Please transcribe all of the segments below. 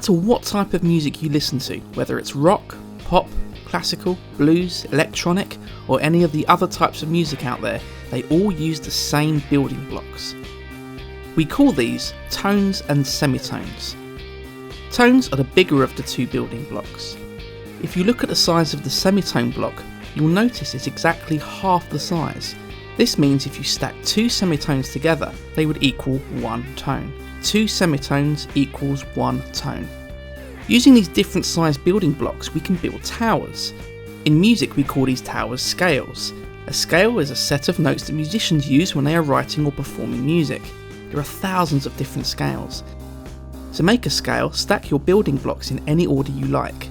matter what type of music you listen to, whether it's rock, pop, classical, blues, electronic, or any of the other types of music out there, they all use the same building blocks. We call these tones and semitones. Tones are the bigger of the two building blocks. If you look at the size of the semitone block, you'll notice it's exactly half the size. This means if you stack two semitones together, they would equal one tone. Two semitones equals one tone. Using these different sized building blocks, we can build towers. In music, we call these towers scales. A scale is a set of notes that musicians use when they are writing or performing music. There are thousands of different scales. To make a scale, stack your building blocks in any order you like.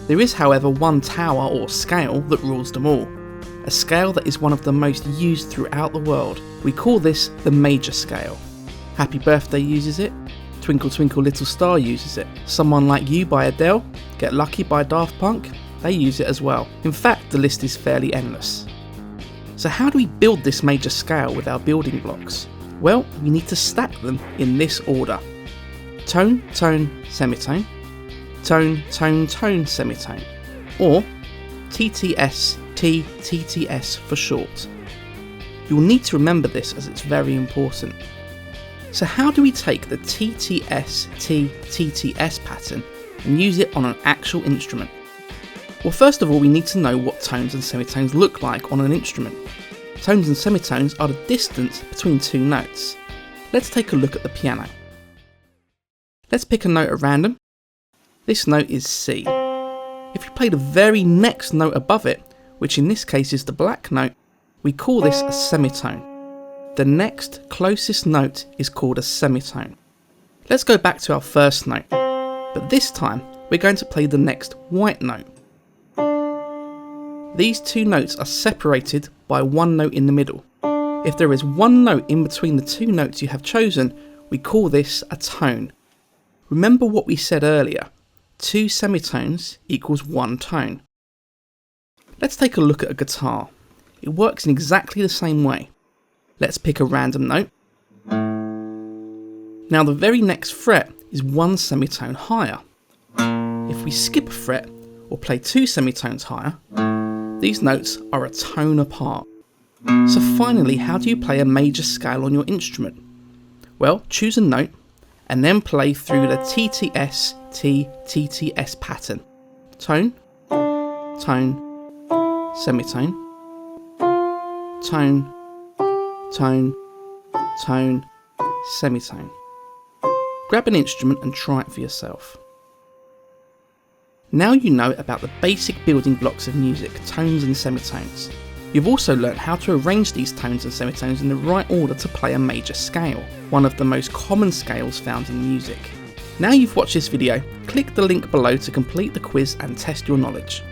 There is, however, one tower or scale that rules them all. A scale that is one of the most used throughout the world. We call this the major scale. Happy Birthday uses it, Twinkle Twinkle Little Star uses it, Someone Like You by Adele, Get Lucky by Daft Punk, they use it as well. In fact, the list is fairly endless. So how do we build this major scale with our building blocks? Well, we need to stack them in this order. Tone, tone, semitone. Tone, tone, tone, semitone. Or TTS, T, TTS for short. You'll need to remember this as it's very important. So how do we take the TTS, T, TTS pattern and use it on an actual instrument? Well, first of all, we need to know what tones and semitones look like on an instrument. Tones and semitones are the distance between two notes. Let's take a look at the piano. Let's pick a note at random. This note is C. If you play the very next note above it, which in this case is the black note, we call this a semitone. The next closest note is called a semitone. Let's go back to our first note, but this time we're going to play the next white note. These two notes are separated by one note in the middle. If there is one note in between the two notes you have chosen, we call this a tone. Remember what we said earlier, two semitones equals one tone. Let's take a look at a guitar. It works in exactly the same way. Let's pick a random note. Now the very next fret is one semitone higher. If we skip a fret or play two semitones higher, these notes are a tone apart. So finally, how do you play a major scale on your instrument? Well, choose a note and then play through the TTS, T, TTS pattern. Tone, tone, semitone, tone, tone, tone, semitone. Grab an instrument and try it for yourself. Now you know about the basic building blocks of music, tones and semitones. You've also learnt how to arrange these tones and semitones in the right order to play a major scale, one of the most common scales found in music. Now you've watched this video, click the link below to complete the quiz and test your knowledge.